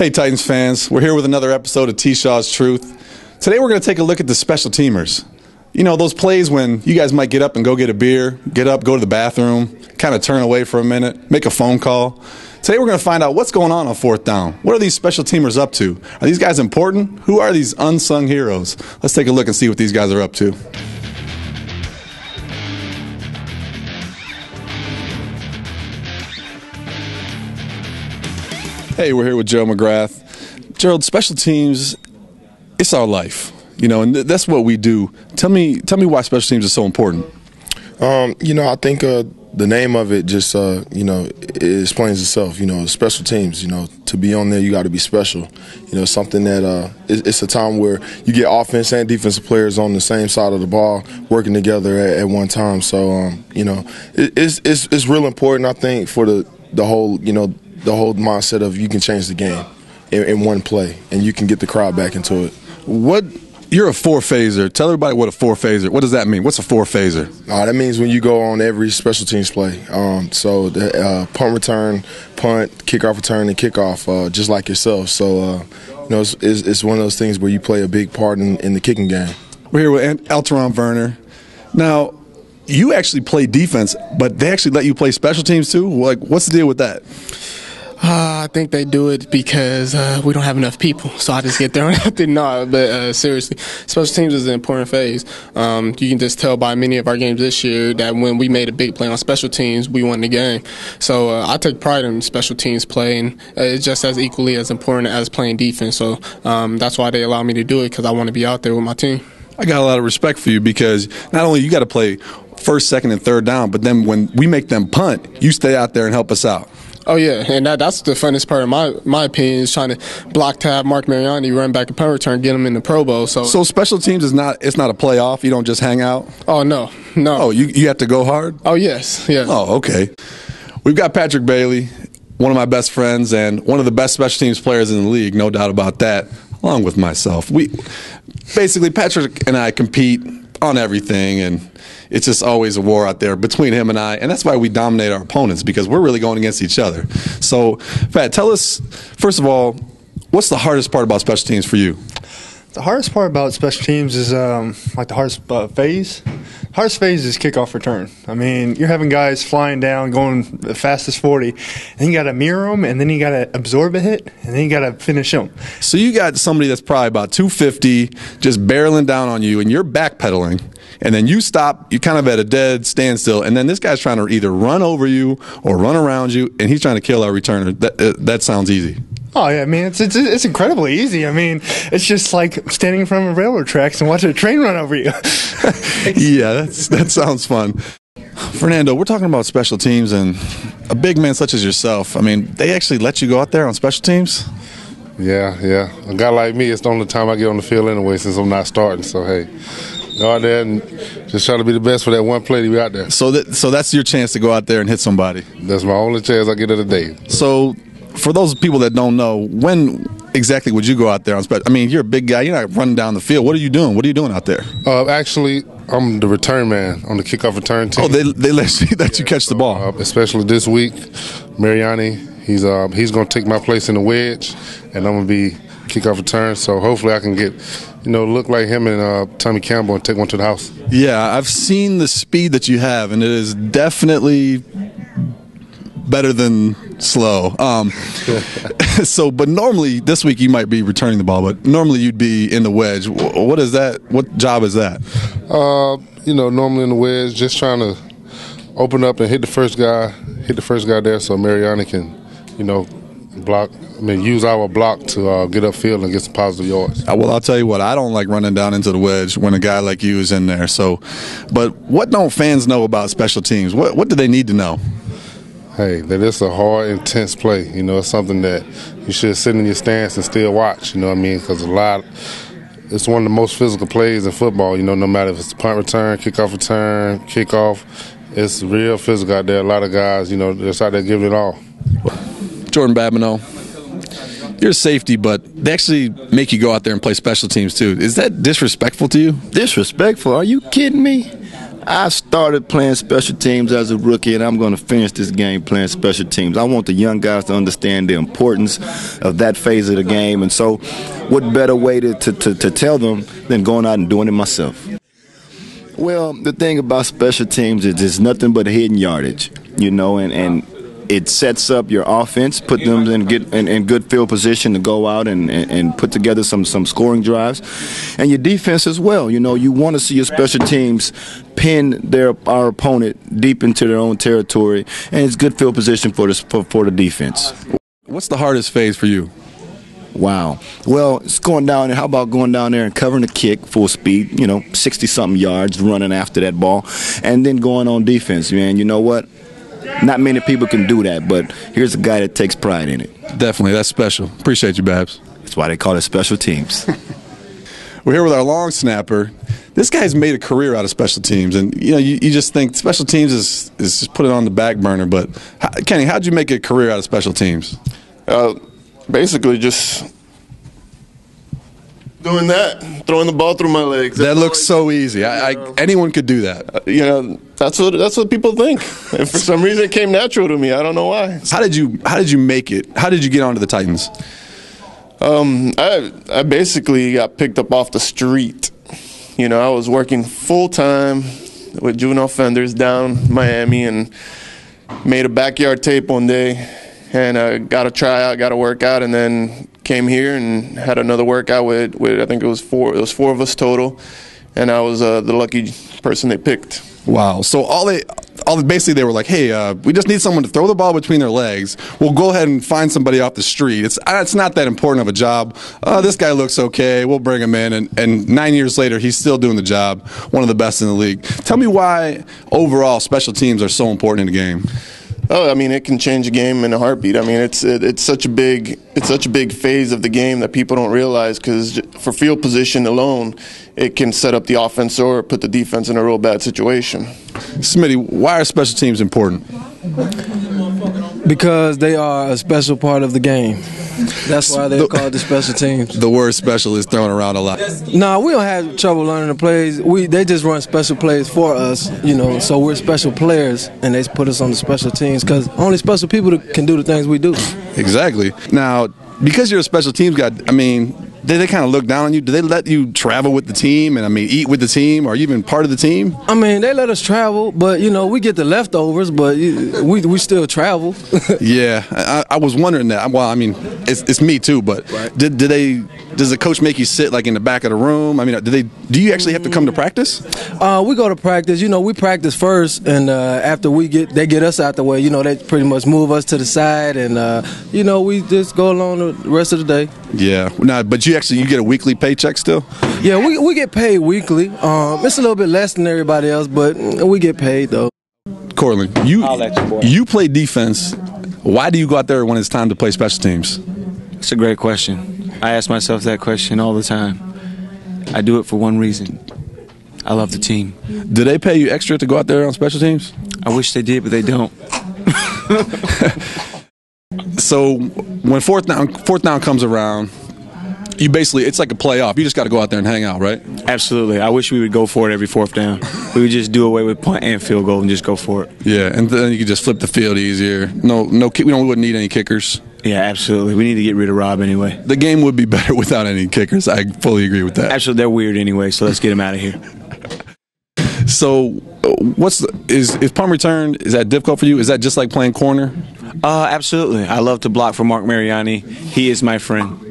Hey Titans fans, we're here with another episode of T-Shaw's Truth. Today we're going to take a look at the special teamers. You know, those plays when you guys might get up and go get a beer, get up, go to the bathroom, kind of turn away for a minute, make a phone call. Today we're going to find out what's going on fourth down. What are these special teamers up to? Are these guys important? Who are these unsung heroes? Let's take a look and see what these guys are up to. Hey, we're here with Gerald McGrath. Gerald, special teams, it's our life, you know, and that's what we do. Tell me why special teams are so important. I think the name of it just, it explains itself. Special teams, to be on there, you got to be special. Something that it's a time where you get offense and defensive players on the same side of the ball working together at one time. So, it's real important, I think, for the whole mindset of you can change the game in one play and you can get the crowd back into it. You're a four-phaser. Tell everybody what a four-phaser. What does that mean? What's a four-phaser? That means when you go on every special teams play. So the punt return, punt, kickoff return, and kickoff, just like yourself. So it's one of those things where you play a big part in the kicking game. We're here with Alteron Werner. Now, you actually play defense, but they actually let you play special teams too? Like, what's the deal with that? I think they do it because we don't have enough people, so I just get thrown out there. No, but seriously, special teams is an important phase. You can just tell by many of our games this year that when we made a big play on special teams, we won the game. So I take pride in special teams play, and it's just as equally as important as playing defense. So that's why they allow me to do it, because I want to be out there with my team. I got a lot of respect for you because not only you got to play first, second, and third down, but then when we make them punt, you stay out there and help us out. Oh, yeah, and that's the funnest part of my opinion is trying to block tab Mark Mariani, run back a punt return, get him in the Pro Bowl. So special teams it's not a playoff? You don't just hang out? Oh, no. Oh, you have to go hard? Oh, yes. Oh, okay. We've got Patrick Bailey, one of my best friends and one of the best special teams players in the league, no doubt about that, along with myself. Patrick and I compete on everything, and it's just always a war out there between him and I, and that's why we dominate our opponents, because we're really going against each other. So, Pat, tell us, first of all, what's the hardest part about special teams for you? The hardest part about special teams is the hardest phase. The hardest phase is kickoff return. I mean, you're having guys flying down, going the fastest 40, and you got to mirror them, and then you got to absorb a hit, and then you got to finish them. So you got somebody that's probably about 250 just barreling down on you, and you're backpedaling, and then you stop, you're kind of at a dead standstill, and then this guy's trying to either run over you or run around you, and he's trying to kill our returner. That sounds easy. Oh, yeah, I mean, it's incredibly easy. I mean, it's just like standing in front of railroad tracks and watching a train run over you. Yeah, that sounds fun. Fernando, we're talking about special teams, and a big man such as yourself, I mean, they actually let you go out there on special teams? Yeah. A guy like me, it's the only time I get on the field anyway since I'm not starting. So, hey, go out there and just try to be the best for that one play to be out there. So that's your chance to go out there and hit somebody? That's my only chance I get of the day. So for those people that don't know, when exactly would you go out there on special? I mean, you're a big guy. You're not running down the field. What are you doing? What are you doing out there? Actually, I'm the return man on the kickoff return team. Oh, they let you catch the ball. Especially this week, Mariani, he's going to take my place in the wedge, and I'm going to be kickoff return. So hopefully I can get, look like him and Tommy Campbell and take one to the house. Yeah, I've seen the speed that you have, and it is definitely better than slow. But normally this week you might be returning the ball, but normally you'd be in the wedge. What is that? What job is that? Normally in the wedge, just trying to open up and hit the first guy there, so Mariani can, use our block to get upfield and get some positive yards. Well, I'll tell you what, I don't like running down into the wedge when a guy like you is in there. But what don't fans know about special teams? What do they need to know? Hey, that it's a hard, intense play. It's something that you should sit in your stance and still watch, because it's one of the most physical plays in football, no matter if it's punt return, kickoff, it's real physical out there. A lot of guys, that's out there giving it all. Jordan Babineau, you're a safety, but they actually make you go out there and play special teams too. Is that disrespectful to you? Disrespectful? Are you kidding me? I started playing special teams as a rookie, and I'm going to finish this game playing special teams. I want the young guys to understand the importance of that phase of the game, and so what better way to tell them than going out and doing it myself? Well, the thing about special teams is it's nothing but hidden yardage, you know, and it sets up your offense, put them in good field position to go out and put together some scoring drives, and your defense as well. You know, you want to see your special teams pin our opponent deep into their own territory, and it's good field position for the defense. What's the hardest phase for you? Wow. Well, it's going down there. How about going down there and covering the kick full speed, 60-something yards, running after that ball, and then going on defense, man. You know what? Not many people can do that, but here's a guy that takes pride in it. Definitely. That's special. Appreciate you, Babs. That's why they call it special teams. We're here with our long snapper. This guy's made a career out of special teams, and you just think special teams is just put it on the back burner. But Kenny, how'd you make a career out of special teams? Basically just doing that, throwing the ball through my legs. That looks so easy. Anyone could do that. That's what people think. And for some reason, it came natural to me. I don't know why. How did you make it? How did you get onto the Titans? I basically got picked up off the street. I was working full time with juvenile offenders down Miami and made a backyard tape one day, and got a tryout, got a workout, and then came here and had another workout with I think it was four of us total, and I was the lucky person they picked. Wow. So basically they were like, hey, we just need someone to throw the ball between their legs. We'll go ahead and find somebody off the street. It's not that important of a job. This guy looks okay. We'll bring him in. And 9 years later, he's still doing the job, one of the best in the league. Tell me why overall special teams are so important in the game. Oh, I mean, it can change a game in a heartbeat. I mean, it's such a big phase of the game that people don't realize, because for field position alone, it can set up the offense or put the defense in a real bad situation. Smitty, why are special teams important? Because they are a special part of the game. That's why they're called the special teams. The word special is thrown around a lot. No, we don't have trouble learning the plays. They just run special plays for us, so we're special players, and they put us on the special teams because only special people can do the things we do. Exactly. Now, because you're a special teams guy, I mean, they kind of look down on you? Do they let you travel with the team and, eat with the team? Are you even part of the team? I mean, they let us travel, but, we get the leftovers, but we still travel. Yeah, I was wondering that. Well, I mean, it's me too, but right. Does the coach make you sit, in the back of the room? I mean, do you actually have to come to practice? We go to practice. We practice first, and after they get us out the way, they pretty much move us to the side, and, we just go along the rest of the day. Yeah. Now, but you get a weekly paycheck still? Yeah, we get paid weekly. It's a little bit less than everybody else, but we get paid though. Cortland, you play defense. Why do you go out there when it's time to play special teams? It's a great question. I ask myself that question all the time. I do it for one reason. I love the team. Do they pay you extra to go out there on special teams? I wish they did, but they don't. So when fourth down comes around, it's like a playoff. You just got to go out there and hang out, right? Absolutely. I wish we would go for it every fourth down. We would just do away with punt and field goal and just go for it. Yeah, and then you could just flip the field easier. No, we wouldn't need any kickers. Yeah, absolutely. We need to get rid of Rob anyway. The game would be better without any kickers. I fully agree with that. Absolutely, they're weird anyway, so let's get them out of here. So, is punt return? Is that difficult for you? Is that just like playing corner? Absolutely. I love to block for Mark Mariani. He is my friend.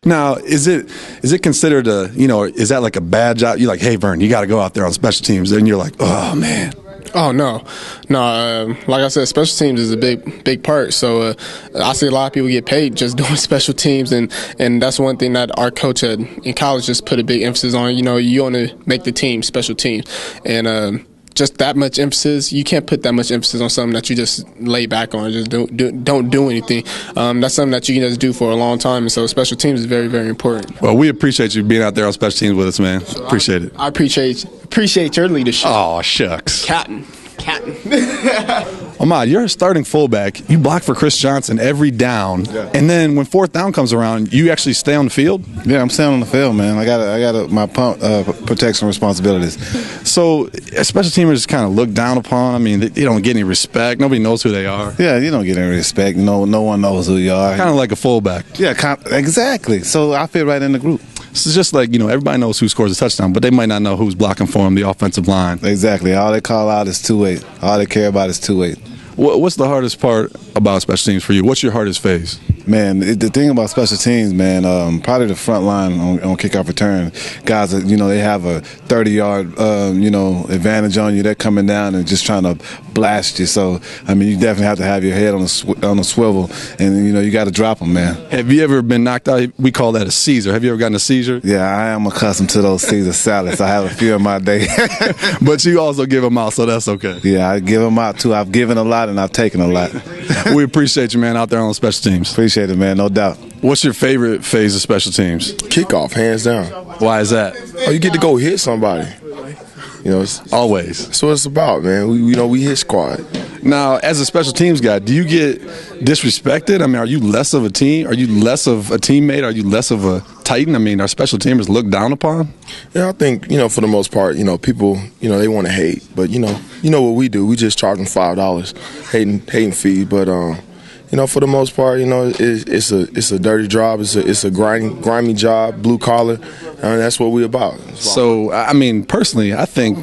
Now, is it considered is that like a bad job? You're like, hey, Vern, you got to go out there on special teams, and you're like, oh man. Oh no. Like I said, special teams is a big part. So I see a lot of people get paid just doing special teams, and that's one thing that our coach in college just put a big emphasis on. You want to make the team special teams, and just that much emphasis. You can't put that much emphasis on something that you just lay back on, just don't do anything. That's something that you can just do for a long time, and so special teams is very, very important. Well, we appreciate you being out there on special teams with us, man. So appreciate it. I appreciate your leadership. Oh, shucks. Captain. Ahmad, you're a starting fullback. You block for Chris Johnson every down, and then when fourth down comes around, you actually stay on the field. Yeah, I'm staying on the field, man. I got my protection responsibilities. So special teamers kind of looked down upon. I mean, they don't get any respect. Nobody knows who they are. Yeah, you don't get any respect. No one knows who you are. Kind of like a fullback. Yeah, exactly. So I fit right in the group. It's just like, everybody knows who scores a touchdown, but they might not know who's blocking for them, the offensive line. Exactly. All they call out is 2-8. All they care about is 2-8. What's the hardest part about special teams for you? What's your hardest phase? Man, the thing about special teams, man, probably the front line on kickoff return. Guys, they have a 30-yard, advantage on you. They're coming down and just trying to blast you. So, I mean, you definitely have to have your head on a swivel, and, you got to drop them, man. Have you ever been knocked out? We call that a Caesar. Have you ever gotten a Caesar? Yeah, I am accustomed to those Caesar salads. I have a few in my day. But you also give them out, so that's okay. Yeah, I give them out, too. I've given a lot, and I've taken a lot. We appreciate you, man, out there on special teams. Appreciate it, man, no doubt. What's your favorite phase of special teams? Kickoff, hands down. Why is that? Oh, you get to go hit somebody. Always. That's what it's about, man. We hit squad. Now, as a special teams guy, do you get disrespected? I mean, are you less of a team? Are you less of a teammate? Are you less of a Titan? I mean, are special teamers looked down upon? Yeah, I think, for the most part, people, they want to hate. But, you know what we do. We just charge them $5 hating fee. But, for the most part, it's a dirty job. It's a grimy job, blue collar, and that's what we're about. So, I mean, personally, I think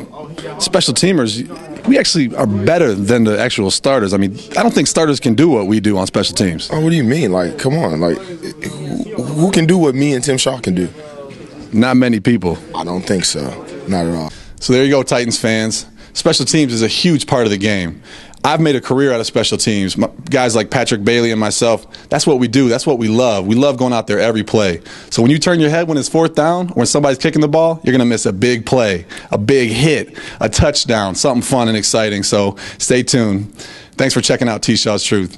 special teamers, we actually are better than the actual starters. I mean, I don't think starters can do what we do on special teams. Oh, what do you mean? Like, come on. Like, who can do what me and Tim Shaw can do? Not many people. I don't think so. Not at all. So there you go, Titans fans. Special teams is a huge part of the game. I've made a career out of special teams. Guys like Patrick Bailey and myself, that's what we do. That's what we love. We love going out there every play. So when you turn your head when it's fourth down, when somebody's kicking the ball, you're going to miss a big play, a big hit, a touchdown, something fun and exciting. So stay tuned. Thanks for checking out T-Shaw's Truth.